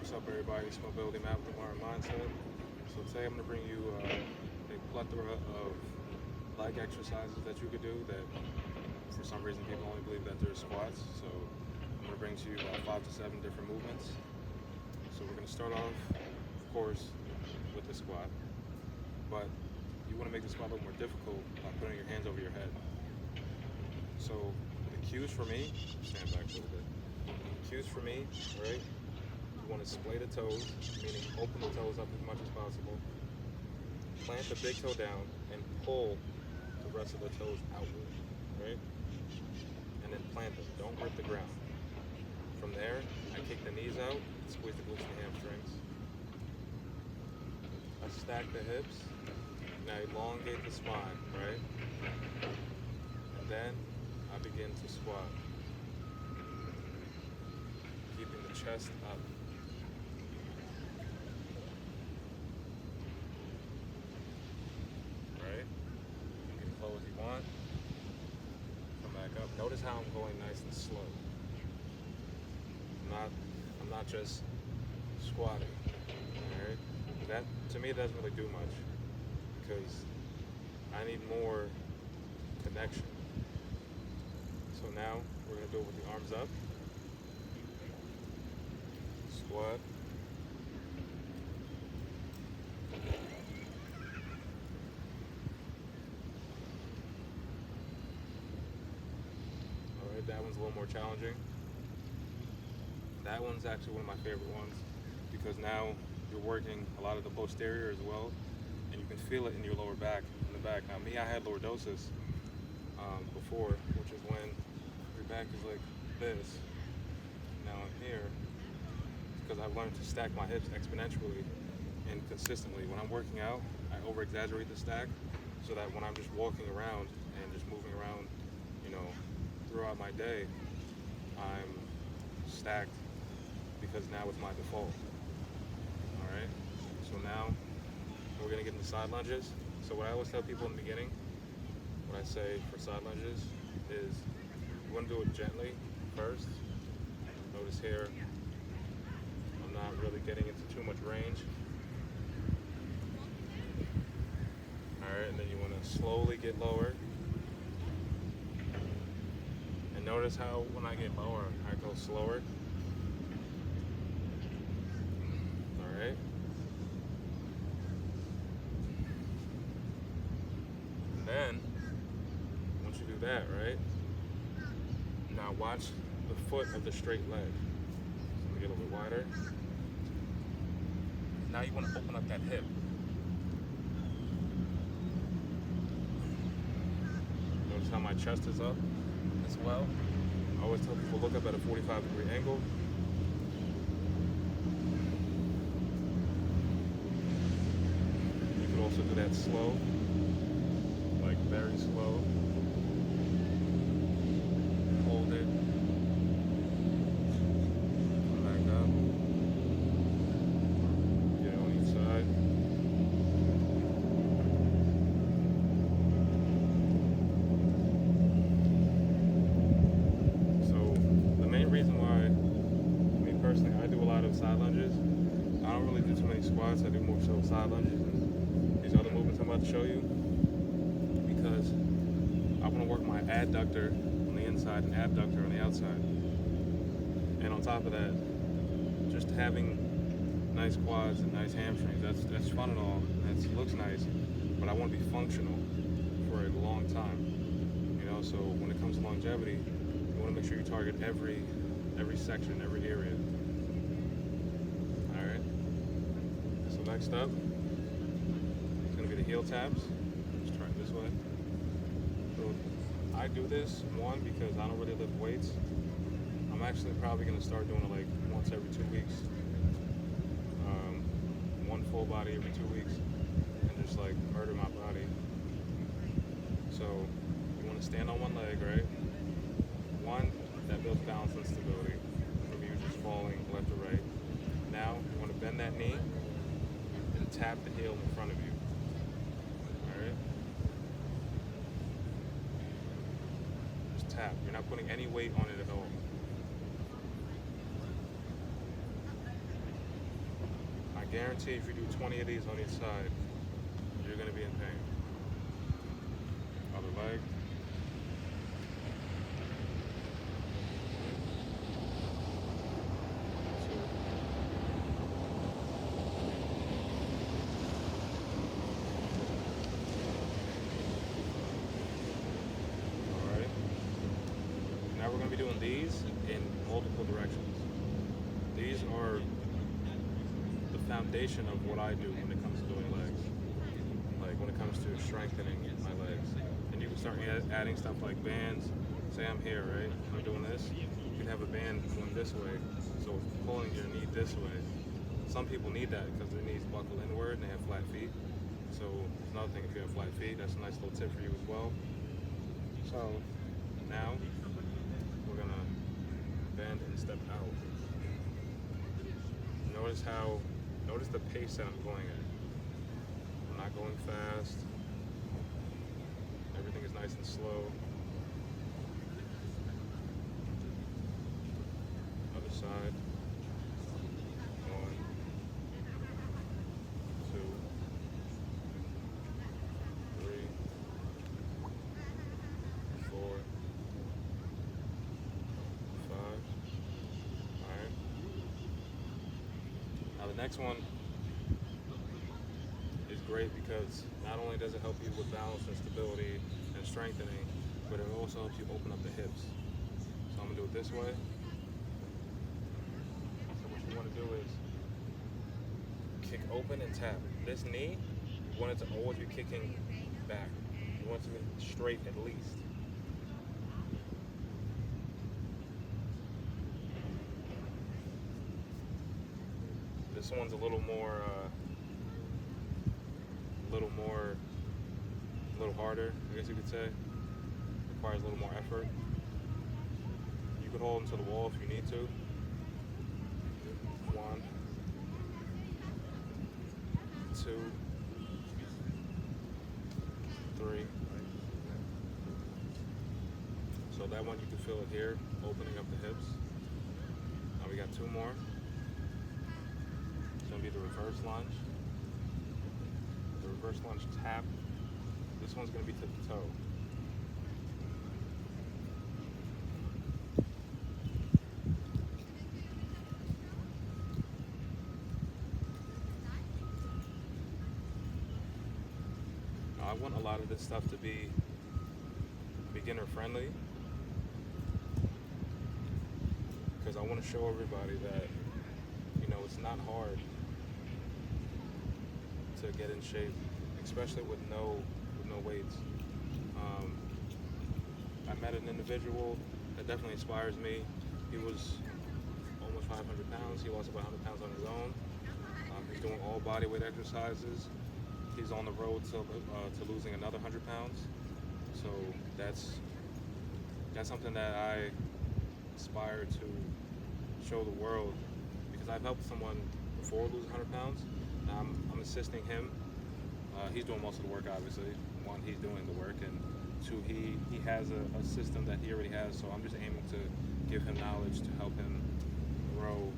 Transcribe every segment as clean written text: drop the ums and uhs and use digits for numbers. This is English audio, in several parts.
What's up, everybody? It's Mobility Map with Learn Mindset. So today I'm going to bring you a plethora of leg exercises that you could do that for some reason people only believe that they're squats. So I'm going to bring to you about 5 to 7 different movements. So we're going to start off, of course, with the squat. But you want to make the squat a little more difficult by putting your hands over your head. So the cues for me, stand back a little bit. Cues for me, right? You want to splay the toes, meaning open the toes up as much as possible. Plant the big toe down and pull the rest of the toes outward, right? And then plant them. Don't rip the ground. From there, I kick the knees out, squeeze the glutes and hamstrings. I stack the hips. Now elongate the spine, right? And then I begin to squat, keeping the chest up. Right? You can close if you want. Come back up. Notice how I'm going nice and slow. I'm not just squatting. Alright? That to me doesn't really do much because I need more connection. So now we're going to do it with the arms up. Squat. Alright, that one's a little more challenging. That one's actually one of my favorite ones because now you're working a lot of the posterior as well, and you can feel it in your lower back, in the back. Now me, I had lordosis before, which is when your back is like this. Now I'm here because I've learned to stack my hips exponentially and consistently. When I'm working out, I over-exaggerate the stack so that when I'm just walking around and just moving around, throughout my day, I'm stacked because now it's my default. Alright? So now we're going to get into side lunges. So what I always tell people in the beginning, what I say for side lunges is you want to do it gently first. Notice here, I'm not really getting into too much range. Alright, and then you want to slowly get lower. And notice how when I get lower, I go slower. Alright. And then, once you do that, right, now watch the foot of the straight leg. So let me get a little bit wider. Now you want to open up that hip. Notice how my chest is up as well. I always tell people look up at a 45-degree angle. You can also do that slow, like very slow. Hold it. Come back up. Get it on each side. I do a lot of side lunges. I don't really do too many squats. I do more so side lunges and these other movements I'm about to show you because I want to work my adductor on the inside and abductor on the outside. And on top of that, just having nice quads and nice hamstrings, that's fun and all. That looks nice, but I want to be functional for a long time. So when it comes to longevity, you want to make sure you target every section, every area. Alright. So next up, it's going to be the heel taps. Let's try it this way. So I do this, one, because I don't really lift weights. I'm actually probably going to start doing it like once every 2 weeks. One full body every 2 weeks. And just like murder my body. So you want to stand on one leg, right? One, that builds balance and stability from you just falling left or right. Now, you want to bend that knee and tap the heel in front of you. Alright? Just tap. You're not putting any weight on it at all. guarantee if you do 20 of these on each side, you're going to be in pain. Other leg. Alright. Now we're going to be doing these in multiple directions. These are the foundation of what I do when it comes to doing legs. Like when it comes to strengthening my legs. And you can start adding stuff like bands. Say I'm here, right? I'm doing this. You can have a band going this way. So pulling your knee this way. Some people need that because their knees buckle inward and they have flat feet. So it's another thing, if you have flat feet, that's a nice little tip for you as well. So now we're gonna bend and step out. Notice the pace that I'm going at. I'm not going fast. Everything is nice and slow. Other side. 1, 2, 3, 4, 5. Alright. Now the next one is great because not only does it help you with balance and stability and strengthening, but it also helps you open up the hips. So I'm going to do it this way. So what you want to do is kick open and tap. This knee, you want it to always be kicking back. You want it to be straight at least. This one's a little harder, I guess you could say. Requires a little more effort. You could hold them to the wall if you need to. 1, 2, 3. So that one you can feel it here, opening up the hips. Now we got 2 more. It's going to be the reverse lunge. The reverse lunge tap. This one's going to be to the toe. Now, I want a lot of this stuff to be beginner friendly because I want to show everybody that, you know, it's not hard to get in shape, especially with no weights. I met an individual that definitely inspires me. He was almost 500 pounds. He lost about 100 pounds on his own. He's doing all body weight exercises. He's on the road to losing another 100 pounds. So that's something that I aspire to show the world because I've helped someone before lose 100 pounds. Now I'm assisting him. He's doing most of the work, obviously. 1, he's doing the work, and 2, he has a system that he already has. So I'm just aiming to give him knowledge to help him grow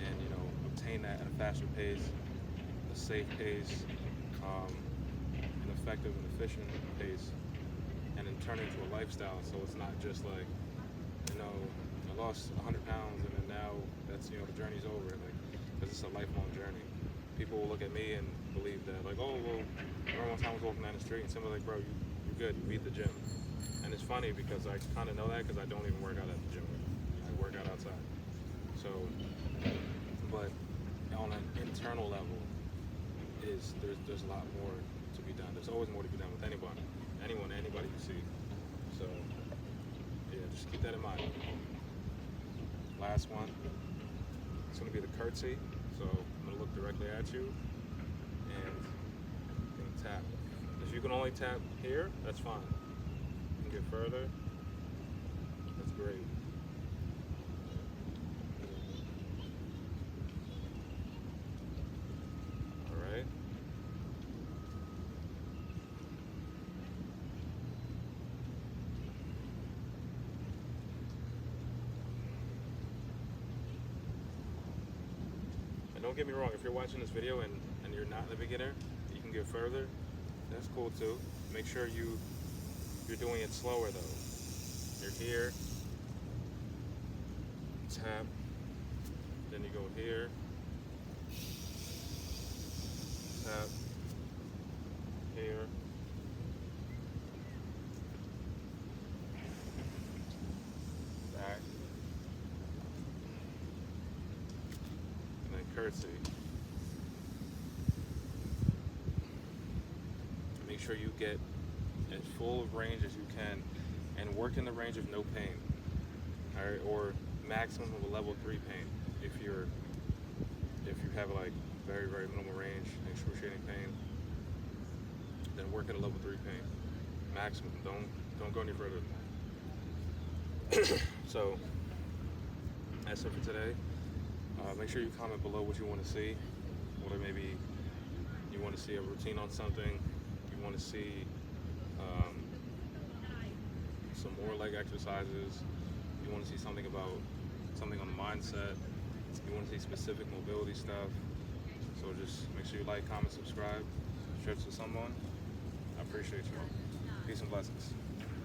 and, you know, obtain that at a faster pace, a safe pace, an effective and efficient pace, and then turn it into a lifestyle. So it's not just like, you know, I lost 100 pounds and then now that's, you know, the journey's over. Like, because it's a lifelong journey. People will look at me and believe that, like, oh, well, remember one time I was walking down the street and somebody like, bro, you're good, you beat the gym. And it's funny because I kind of know that because I don't even work out at the gym. I work out outside. So, but on an internal level, there's a lot more to be done. There's always more to be done with anybody you see. So, yeah, just keep that in mind. Last one. It's going to be the curtsy. So I'm going to look directly at you and tap. If you can only tap here, that's fine. You can get further. That's great. All right. don't get me wrong, if you're watching this video and you're not a beginner, you can get further. That's cool too. Make sure you're doing it slower though. You're here, tap, then you go here, tap, here, back, and then curtsy. Make sure you get as full of range as you can and work in the range of no pain, all right, or maximum of a level 3 pain. If you have like very minimal range, excruciating pain, then work at a level 3 pain maximum. Don't go any further than that. So that's it for today. Make sure you comment below what you want to see, whether maybe you want to see a routine on something, you want to see some more leg exercises, you want to see something on the mindset, you want to see specific mobility stuff. So just make sure you like, comment, subscribe, share it to someone. I appreciate you. Peace and blessings.